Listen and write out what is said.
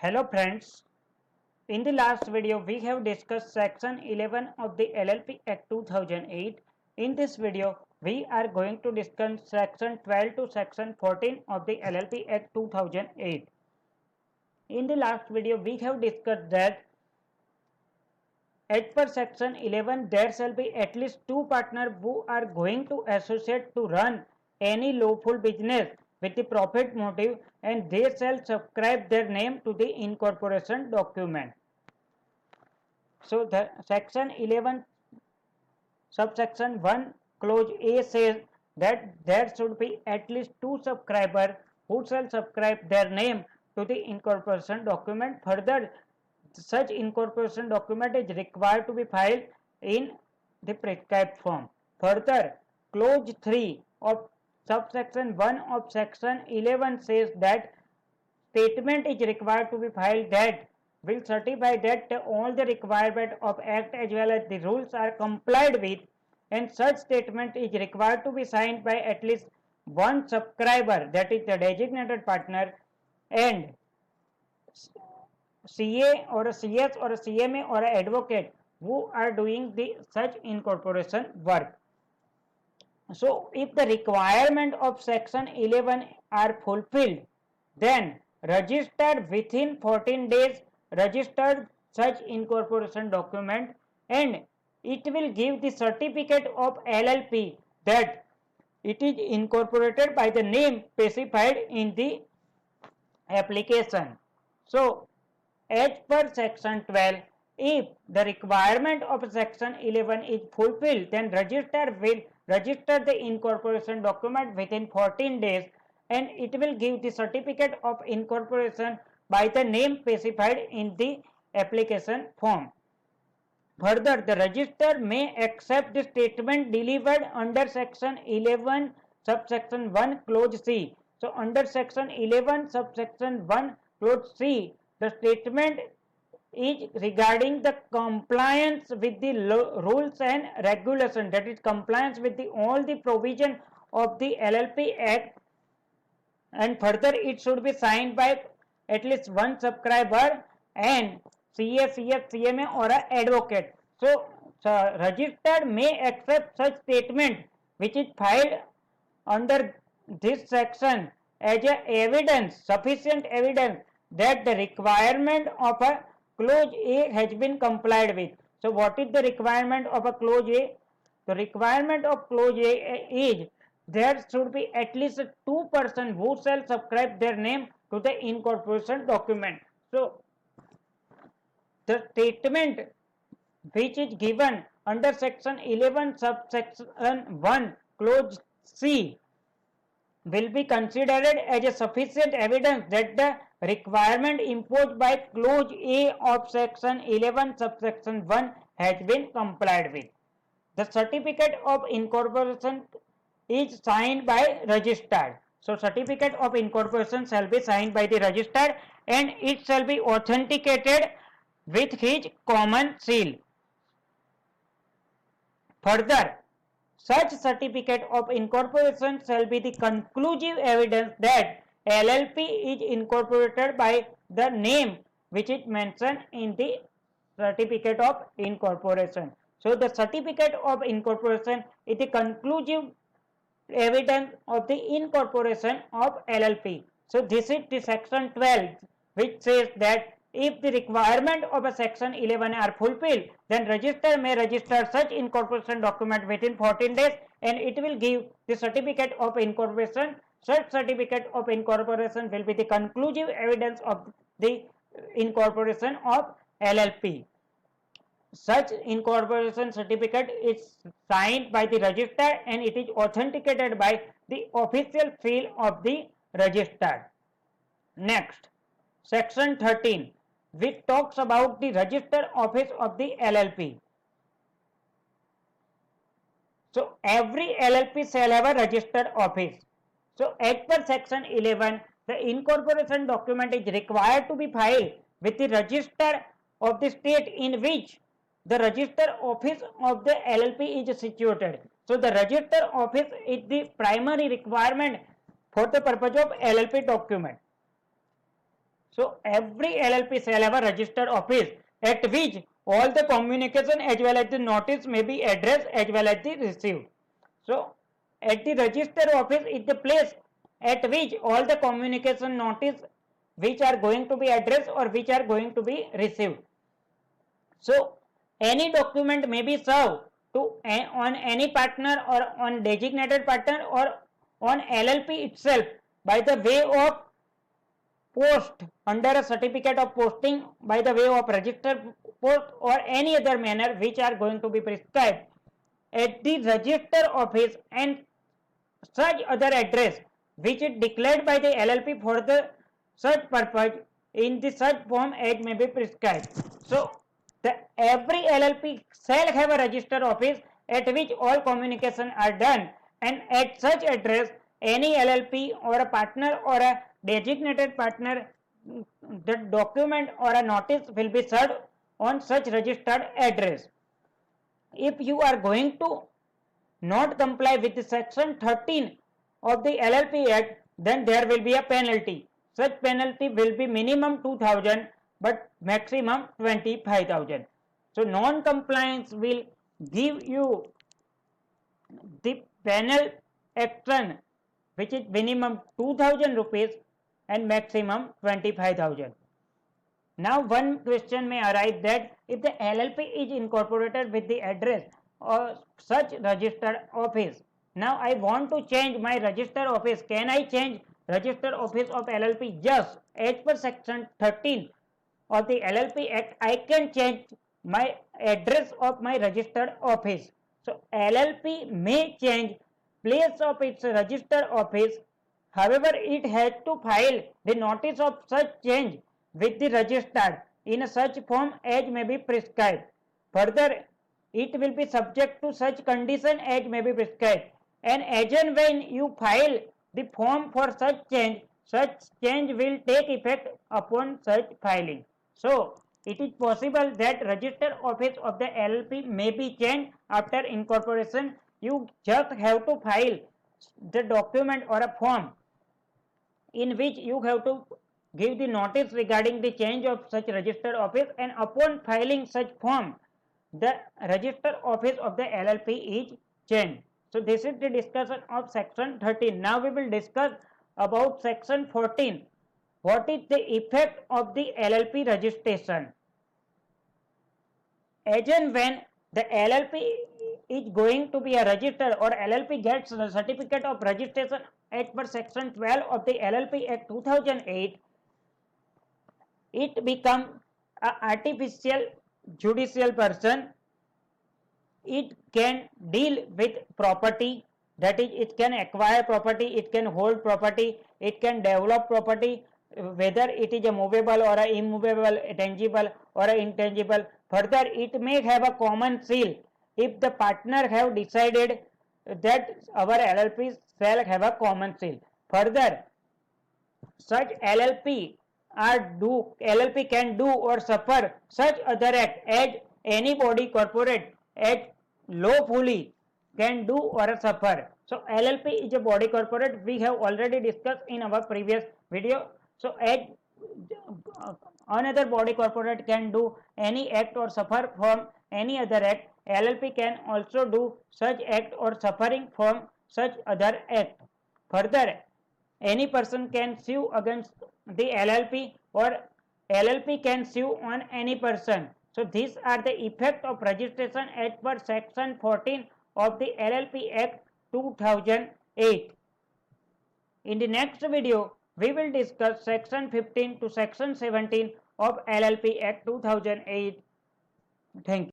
Hello friends, in the last video we have discussed section 11 of the LLP Act 2008. In this video we are going to discuss section 12 to section 14 of the LLP Act 2008. In the last video we have discussed that as per section 11 there shall be at least two partners who are going to associate to run any lawful business with the profit motive, and they shall subscribe their name to the incorporation document. So the section 11 subsection 1 clause A says that there should be at least two subscribers who shall subscribe their name to the incorporation document. Further, such incorporation document is required to be filed in the prescribed form. Further, clause 3 of subsection 1 of section 11 says that statement is required to be filed that will certify that all the requirement of act as well as the rules are complied with, and such statement is required to be signed by at least one subscriber, that is the designated partner, and CA or a CS or a CMA or an advocate who are doing the such incorporation work. So if the requirement of section 11 are fulfilled, then registered within 14 days registered such incorporation document, and it will give the certificate of LLP that it is incorporated by the name specified in the application. So as per section 12, if the requirement of section 11 is fulfilled, then registrar will register the incorporation document within 14 days, and it will give the certificate of incorporation by the name specified in the application form. Further, the registrar may accept the statement delivered under section 11 subsection 1 clause C. So under section 11 subsection 1 clause C, the statement is regarding the compliance with the rules and regulations, that is compliance with all the provision of the LLP Act, and further it should be signed by at least one subscriber and CA, CF, CMA or an advocate. So registered may accept such statement which is filed under this section as a evidence, sufficient evidence that the requirement of a clause A has been complied with. So what is the requirement of a clause A? The requirement of clause A is there should be at least two persons who shall subscribe their name to the incorporation document. So the statement which is given under section 11 subsection 1 clause C will be considered as a sufficient evidence that the requirement imposed by clause A of section 11 subsection 1 has been complied with. The certificate of incorporation is signed by registrar. So certificate of incorporation shall be signed by the registrar, and it shall be authenticated with his common seal. Further, such certificate of incorporation shall be the conclusive evidence that LLP is incorporated by the name which is mentioned in the certificate of incorporation. So the certificate of incorporation is the conclusive evidence of the incorporation of LLP. So this is the section 12 which says that if the requirement of a section 11 are fulfilled, then registrar may register such incorporation document within 14 days, and it will give the certificate of incorporation. Such certificate of incorporation will be the conclusive evidence of the incorporation of LLP. Such incorporation certificate is signed by the registrar and it is authenticated by the official seal of the registrar. Next, section 13, which talks about the register office of the LLP. So every LLP shall have a registered office. So as per section 11, the incorporation document is required to be filed with the register of the state in which the register office of the LLP is situated. So the register office is the primary requirement for the purpose of LLP document. So every LLP shall have a registered office at which all the communication as well as the notice may be addressed as well as the received. So at the register office is the place at which all the communication notice which are going to be addressed or which are going to be received. So any document may be served to on any partner or on designated partner or on LLP itself by the way of post under a certificate of posting, by the way of registered post or any other manner which are going to be prescribed at the register office and such other address which is declared by the LLP for the such purpose in the such form as may be prescribed. So every LLP shall have a register office at which all communication are done, and at such address any LLP or a partner or a designated partner, the document or a notice will be served on such registered address. If you are going to not comply with the section 13 of the LLP Act, then there will be a penalty. Such penalty will be minimum 2000 but maximum 25,000. So non-compliance will give you the penal action which is minimum 2000 rupees and maximum 25,000. Now one question may arise that if the LLP is incorporated with the address or such registered office, now I want to change my registered office, can I change registered office of LLP? Yes, as per section 13 of the LLP Act, I can change my address of my registered office. So LLP may change place of its registered office. However, it has to file the notice of such change with the registered in such form as may be prescribed. Further, it will be subject to such condition as may be prescribed. And as and when you file the form for such change will take effect upon such filing. So it is possible that registered office of the LLP may be changed after incorporation. You just have to file the document or a form in which you have to give the notice regarding the change of such registered office, and upon filing such form the registered office of the LLP is changed. So this is the discussion of section 13. Now we will discuss about section 14. What is the effect of the LLP registration? As and when the LLP is going to be a registered or LLP gets the certificate of registration as per section 12 of the LLP Act 2008, it becomes an artificial judicial person. It can deal with property, that is, it can acquire property, it can hold property, it can develop property, whether it is a movable or a immovable, a tangible or a intangible. Further, it may have a common seal if the partner have decided that our LLP shall have a common seal. Further, such LLP can do or suffer such other act as any body corporate as lawfully can do or suffer. So LLP is a body corporate, we have already discussed in our previous video. So as another body corporate can do any act or suffer from any other act, LLP can also do such act or suffering from such other act. Further, any person can sue against the LLP or LLP can sue on any person. So these are the effect of registration as per section 14 of the LLP Act 2008. In the next video, we will discuss section 15 to section 17 of LLP Act 2008. Thank you.